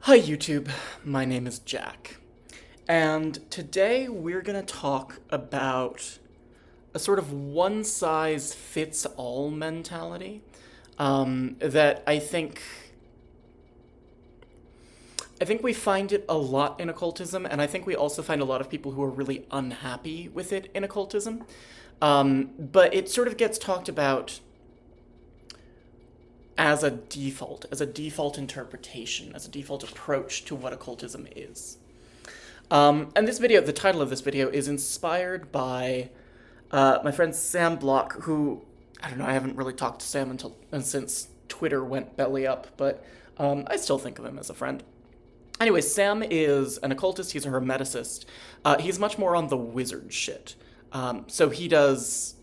Hi YouTube, my name is Jack, and today we're going to talk about a sort of one-size-fits-all mentality that I think we find it a lot in occultism, and I think we also find a lot of people who are really unhappy with it in occultism. But it sort of gets talked about as a default interpretation, as a default approach to what occultism is. And the title of this video is inspired by my friend Sam Block, who, I don't know, I haven't really talked to Sam since Twitter went belly up, but I still think of him as a friend. Anyway, Sam is an occultist, he's a hermeticist. He's much more on the wizard shit. So he does,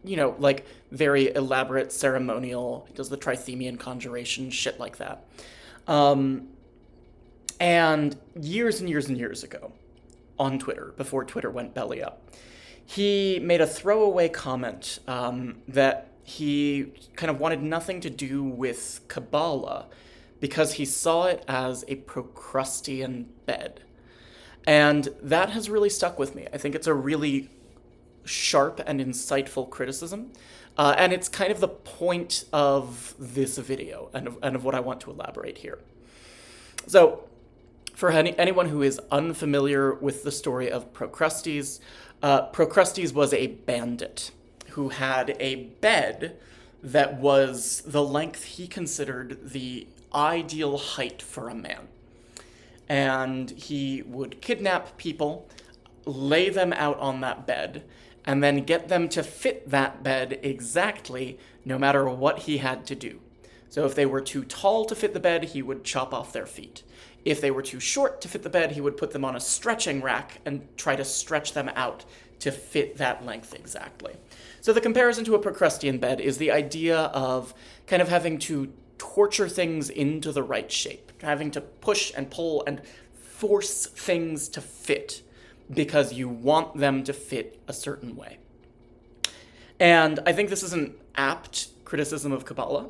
like very elaborate ceremonial, he does the Trithemian conjuration, shit like that. And years and years and years ago, on Twitter, before Twitter went belly up, he made a throwaway comment that he kind of wanted nothing to do with Kabbalah because he saw it as a Procrustean bed. And that has really stuck with me. I think it's a really sharp and insightful criticism. And it's kind of the point of this video and of what I want to elaborate here. So, for anyone who is unfamiliar with the story of Procrustes, Procrustes was a bandit who had a bed that was the length he considered the ideal height for a man. And he would kidnap people, lay them out on that bed, and then get them to fit that bed exactly, no matter what he had to do. So if they were too tall to fit the bed, he would chop off their feet. If they were too short to fit the bed, he would put them on a stretching rack and try to stretch them out to fit that length exactly. So the comparison to a Procrustean bed is the idea of kind of having to torture things into the right shape, having to push and pull and force things to fit because you want them to fit a certain way. And I think this is an apt criticism of Kabbalah.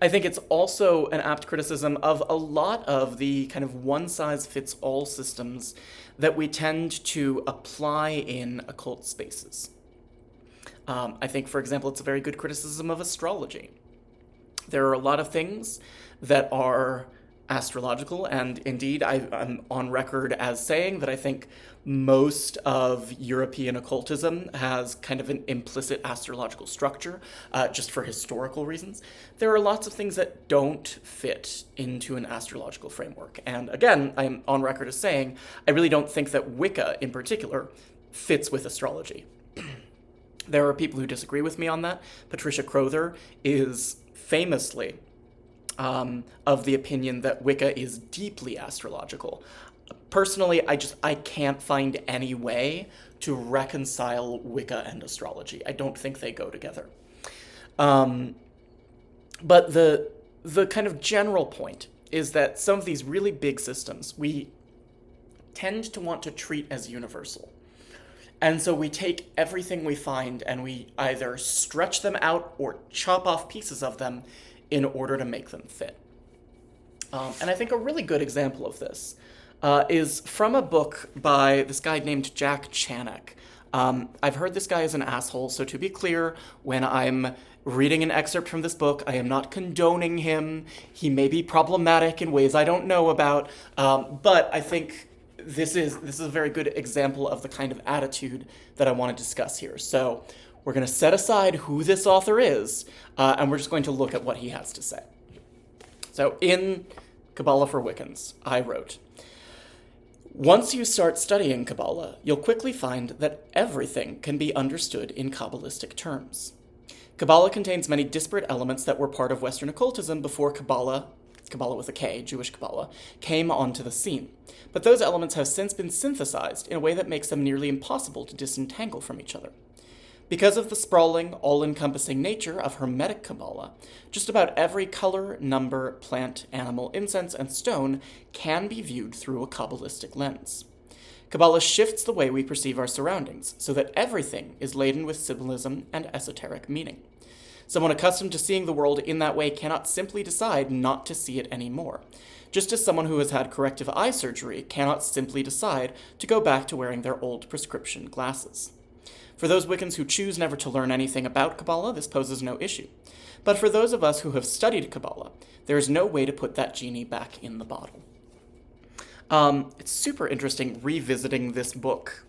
I think it's also an apt criticism of a lot of the kind of one-size-fits-all systems that we tend to apply in occult spaces. I think, for example, it's a very good criticism of astrology. There are a lot of things that are astrological, and indeed I'm on record as saying that I think most of European occultism has kind of an implicit astrological structure, just for historical reasons. There are lots of things that don't fit into an astrological framework, and again, I'm on record as saying I really don't think that Wicca in particular fits with astrology. There are people who disagree with me on that. Patricia Crowther is famously of the opinion that Wicca is deeply astrological. Personally, I can't find any way to reconcile Wicca and astrology. I don't think they go together. But the kind of general point is that some of these really big systems we tend to want to treat as universal. And so we take everything we find and we either stretch them out or chop off pieces of them in order to make them fit. And I think a really good example of this is from a book by this guy named Jack Chanak. I've heard this guy is an asshole, so to be clear, when I'm reading an excerpt from this book, I am not condoning him. He may be problematic in ways I don't know about, but I think this is a very good example of the kind of attitude that I want to discuss here. So we're going to set aside who this author is, and we're just going to look at what he has to say. So in Kabbalah for Wiccans, I wrote, "Once you start studying Kabbalah, you'll quickly find that everything can be understood in Kabbalistic terms. Kabbalah contains many disparate elements that were part of Western occultism before Kabbalah with a K, Jewish Kabbalah, came onto the scene. But those elements have since been synthesized in a way that makes them nearly impossible to disentangle from each other. Because of the sprawling, all-encompassing nature of Hermetic Kabbalah, just about every color, number, plant, animal, incense, and stone can be viewed through a Kabbalistic lens. Kabbalah shifts the way we perceive our surroundings, so that everything is laden with symbolism and esoteric meaning. Someone accustomed to seeing the world in that way cannot simply decide not to see it anymore. Just as someone who has had corrective eye surgery cannot simply decide to go back to wearing their old prescription glasses. For those Wiccans who choose never to learn anything about Kabbalah, this poses no issue. But for those of us who have studied Kabbalah, there is no way to put that genie back in the bottle. It's super interesting revisiting this book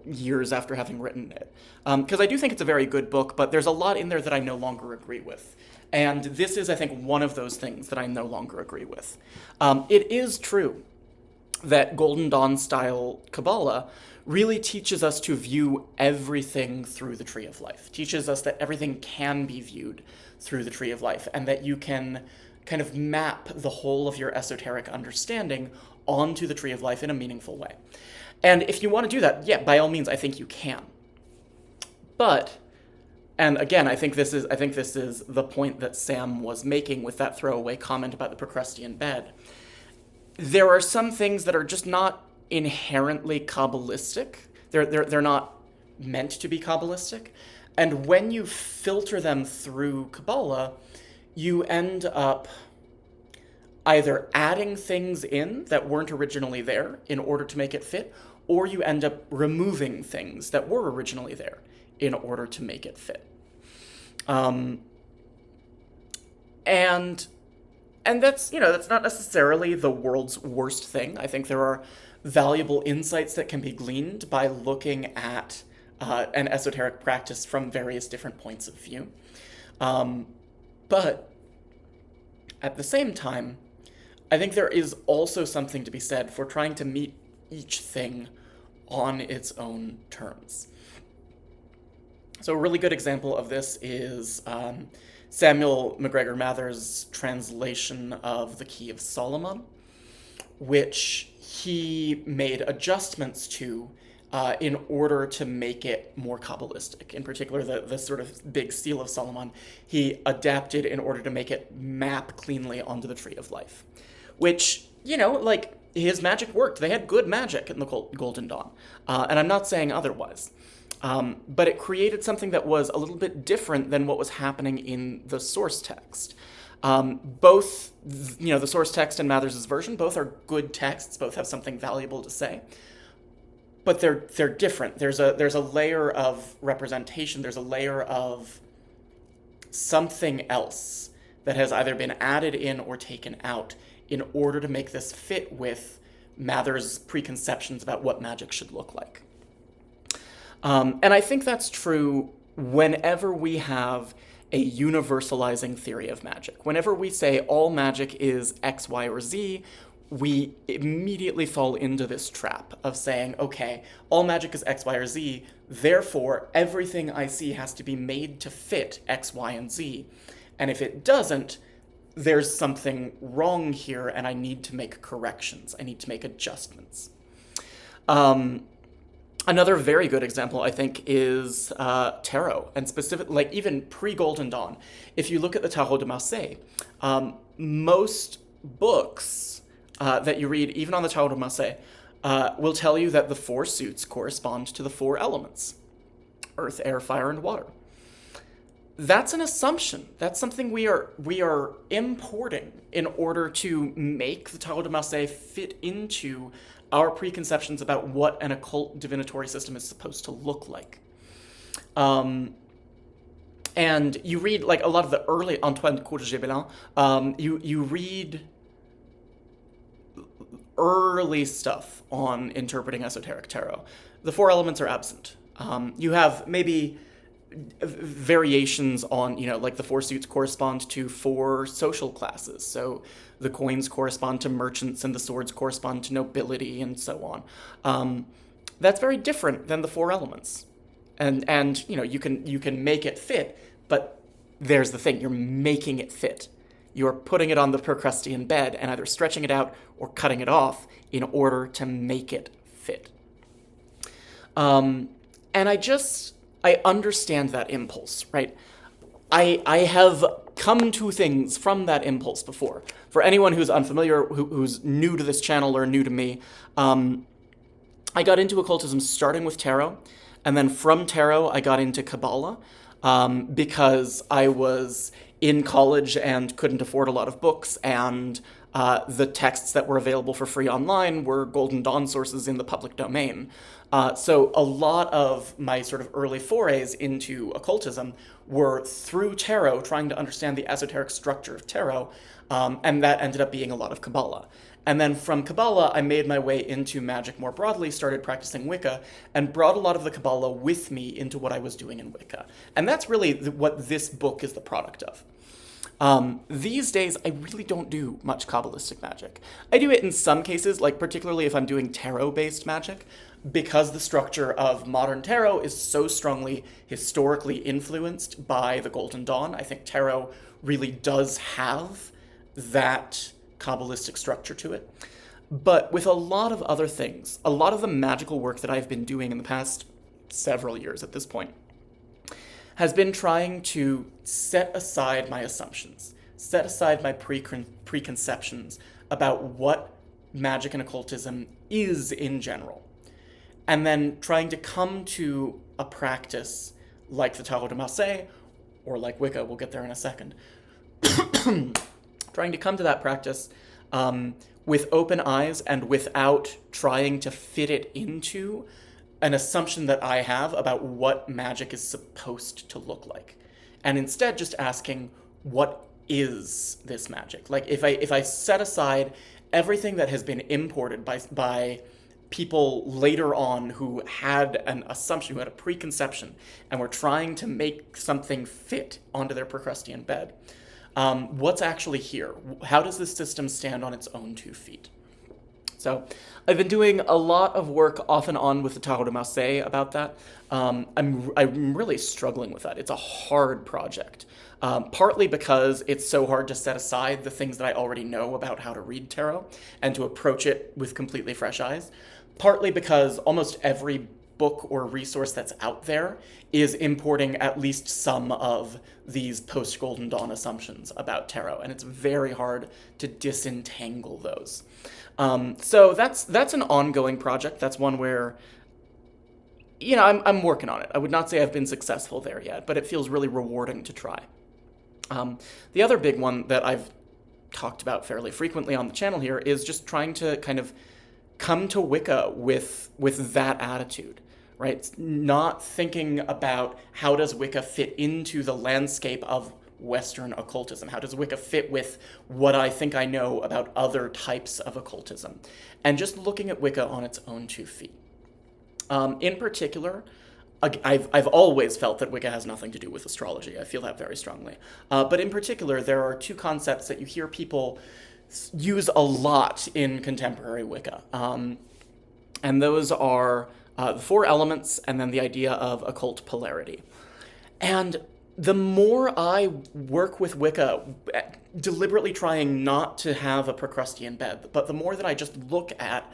years after having written it. Because I do think it's a very good book, but there's a lot in there that I no longer agree with. And this is, I think, one of those things that I no longer agree with. It is true that Golden Dawn-style Kabbalah really teaches us to view everything through the Tree of Life, teaches us that everything can be viewed through the Tree of Life, and that you can kind of map the whole of your esoteric understanding onto the Tree of Life in a meaningful way. And if you want to do that, yeah, by all means, I think you can. But, and again, I think this is the point that Sam was making with that throwaway comment about the Procrustean bed. There are some things that are just not inherently Kabbalistic. They're not meant to be Kabbalistic. And when you filter them through Kabbalah, you end up either adding things in that weren't originally there in order to make it fit, or you end up removing things that were originally there in order to make it fit. And that's not necessarily the world's worst thing. I think there are valuable insights that can be gleaned by looking at an esoteric practice from various different points of view. But at the same time, I think there is also something to be said for trying to meet each thing on its own terms. So a really good example of this is Samuel MacGregor Mather's translation of the Key of Solomon, which he made adjustments to in order to make it more Kabbalistic. In particular, the sort of big seal of Solomon, he adapted in order to make it map cleanly onto the Tree of Life. Which, his magic worked. They had good magic in the Golden Dawn. And I'm not saying otherwise. But it created something that was a little bit different than what was happening in the source text. Both, the source text and Mathers's version, both are good texts, both have something valuable to say. But they're different. There's a layer of representation, there's a layer of something else that has either been added in or taken out in order to make this fit with Mather's preconceptions about what magic should look like. And I think that's true whenever we have a universalizing theory of magic. Whenever we say all magic is X, Y, or Z, we immediately fall into this trap of saying, okay, all magic is X, Y, or Z, therefore everything I see has to be made to fit X, Y, and Z. And if it doesn't, there's something wrong here and I need to make corrections. I need to make adjustments. Another very good example, I think, is tarot, and specifically, even pre-Golden Dawn. If you look at the Tarot de Marseille, most books that you read, even on the Tarot de Marseille, will tell you that the 4 suits correspond to the 4 elements: earth, air, fire, and water. That's an assumption. That's something we are importing in order to make the Tarot de Marseille fit into our preconceptions about what an occult divinatory system is supposed to look like. And you read, a lot of the early Antoine de Courtegibelin, you read early stuff on interpreting esoteric tarot. The 4 elements are absent. You have maybe variations on, the 4 suits correspond to 4 social classes. So the coins correspond to merchants and the swords correspond to nobility and so on. That's very different than the 4 elements. And you can make it fit, but there's the thing, you're making it fit. You're putting it on the Procrustean bed and either stretching it out or cutting it off in order to make it fit. And I understand that impulse, right? I have come to things from that impulse before. For anyone who's unfamiliar, who's new to this channel or new to me, I got into occultism starting with tarot, and then from tarot I got into Kabbalah. because I was in college and couldn't afford a lot of books, and the texts that were available for free online were Golden Dawn sources in the public domain. So a lot of my sort of early forays into occultism were through tarot, trying to understand the esoteric structure of tarot, and that ended up being a lot of Kabbalah. And then from Kabbalah, I made my way into magic more broadly, started practicing Wicca, and brought a lot of the Kabbalah with me into what I was doing in Wicca. And that's really what this book is the product of. These days, I really don't do much Kabbalistic magic. I do it in some cases, like particularly if I'm doing tarot-based magic, because the structure of modern tarot is so strongly historically influenced by the Golden Dawn. I think tarot really does have that Kabbalistic structure to it. But with a lot of other things, a lot of the magical work that I've been doing in the past several years at this point has been trying to set aside my assumptions, set aside my preconceptions about what magic and occultism is in general, and then trying to come to a practice like the Tarot de Marseille, or like Wicca, we'll get there in a second, trying to come to that practice with open eyes and without trying to fit it into an assumption that I have about what magic is supposed to look like. And instead just asking, what is this magic? Like if I set aside everything that has been imported by people later on who had an assumption, who had a preconception, and were trying to make something fit onto their Procrustean bed, what's actually here? How does this system stand on its own 2 feet? So I've been doing a lot of work off and on with the Tarot de Marseille about that. I'm really struggling with that. It's a hard project, partly because it's so hard to set aside the things that I already know about how to read tarot and to approach it with completely fresh eyes, partly because almost every book or resource that's out there is importing at least some of these post-Golden Dawn assumptions about tarot, and it's very hard to disentangle those. So that's an ongoing project. That's one where, I'm working on it. I would not say I've been successful there yet, but it feels really rewarding to try. The other big one that I've talked about fairly frequently on the channel here is just trying to kind of come to Wicca with that attitude, right? Not thinking about how does Wicca fit into the landscape of Western occultism? How does Wicca fit with what I think I know about other types of occultism? And just looking at Wicca on its own 2 feet. In particular, I've always felt that Wicca has nothing to do with astrology. I feel that very strongly. But in particular, there are 2 concepts that you hear people use a lot in contemporary Wicca. And those are the 4 elements and then the idea of occult polarity. And the more I work with Wicca, deliberately trying not to have a Procrustean bed, but the more that I just look at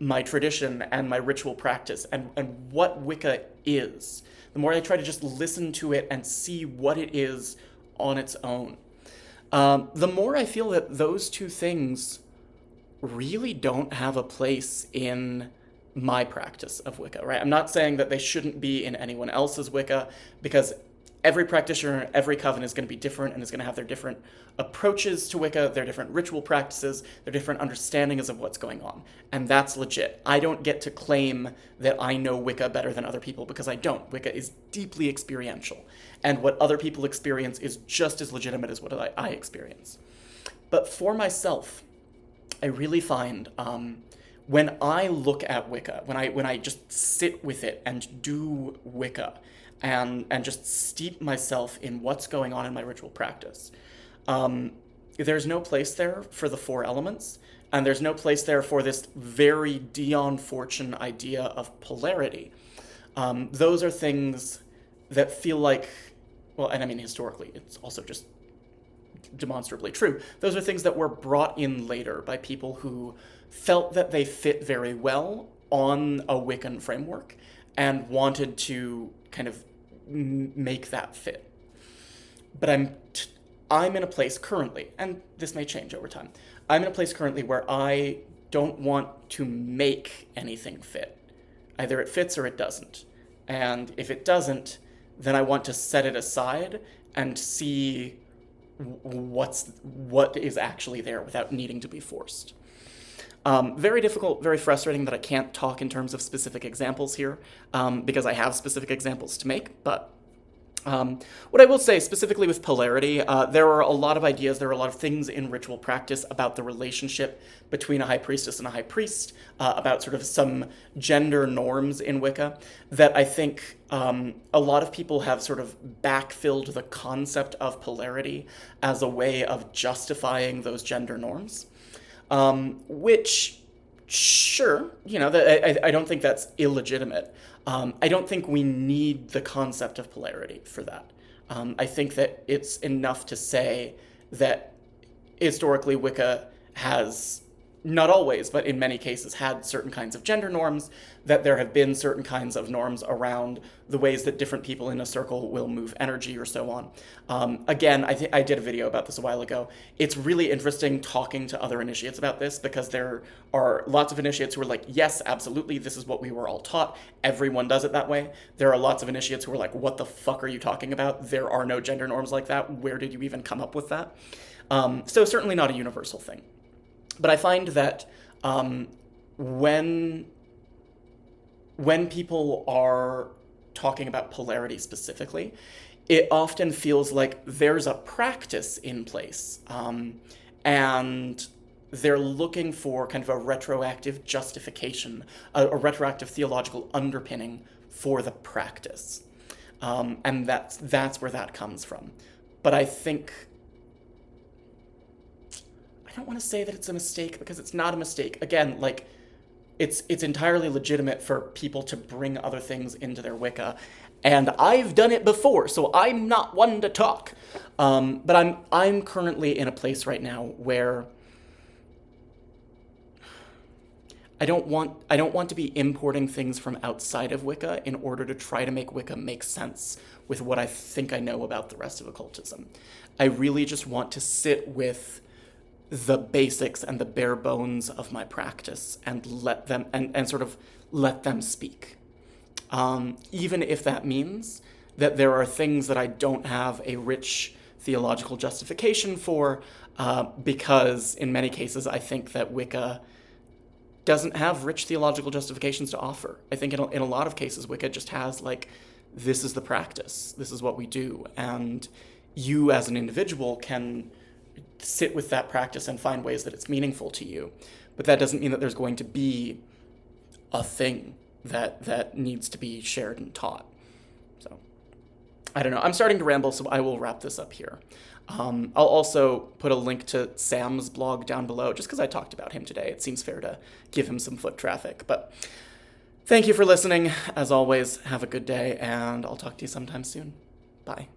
my tradition and my ritual practice and what Wicca is, the more I try to just listen to it and see what it is on its own, the more I feel that those 2 things really don't have a place in my practice of Wicca, right? I'm not saying that they shouldn't be in anyone else's Wicca, because every practitioner, every coven is going to be different and is going to have their different approaches to Wicca, their different ritual practices, their different understandings of what's going on. And that's legit. I don't get to claim that I know Wicca better than other people, because I don't. Wicca is deeply experiential. And what other people experience is just as legitimate as what I experience. But for myself, I really find when I look at Wicca, when I just sit with it and do Wicca, and just steep myself in what's going on in my ritual practice, there's no place there for the 4 elements, and there's no place there for this very Dion Fortune idea of polarity. Those are things that feel like, well, and I mean historically, it's also just demonstrably true. Those are things that were brought in later by people who felt that they fit very well on a Wiccan framework and wanted to kind of make that fit. But I'm in a place currently, and this may change over time, I'm in a place currently where I don't want to make anything fit. Either it fits or it doesn't. And if it doesn't, then I want to set it aside and see what is actually there without needing to be forced. Very difficult, very frustrating that I can't talk in terms of specific examples here, because I have specific examples to make, but what I will say specifically with polarity, there are a lot of ideas, there are a lot of things in ritual practice about the relationship between a high priestess and a high priest, about sort of some gender norms in Wicca that I think a lot of people have sort of backfilled the concept of polarity as a way of justifying those gender norms, which, sure, I don't think that's illegitimate. I don't think we need the concept of polarity for that. I think that it's enough to say that historically Wicca has, not always, but in many cases, had certain kinds of gender norms, that there have been certain kinds of norms around the ways that different people in a circle will move energy or so on. Again, I did a video about this a while ago. It's really interesting talking to other initiates about this, because there are lots of initiates who are like, yes, absolutely, this is what we were all taught. Everyone does it that way. There are lots of initiates who are like, what the fuck are you talking about? There are no gender norms like that. Where did you even come up with that? So certainly not a universal thing. But I find that when people are talking about polarity specifically, it often feels like there's a practice in place, and they're looking for kind of a retroactive justification, a retroactive theological underpinning for the practice, and that's where that comes from. But I think, I don't want to say that it's a mistake, because it's not a mistake. Again, like, it's entirely legitimate for people to bring other things into their Wicca, and I've done it before, so I'm not one to talk. But I'm currently in a place right now where I don't want to be importing things from outside of Wicca in order to try to make Wicca make sense with what I think I know about the rest of occultism. I really just want to sit with the basics and the bare bones of my practice and let them and sort of let them speak. Even if that means that there are things that I don't have a rich theological justification for, because in many cases I think that Wicca doesn't have rich theological justifications to offer. I think in a lot of cases Wicca just has, like, this is the practice, this is what we do, and you as an individual can sit with that practice and find ways that it's meaningful to you. But that doesn't mean that there's going to be a thing that needs to be shared and taught. So, I don't know. I'm starting to ramble, so I will wrap this up here. I'll also put a link to Sam's blog down below, just because I talked about him today. It seems fair to give him some foot traffic. But thank you for listening. As always, have a good day, and I'll talk to you sometime soon. Bye.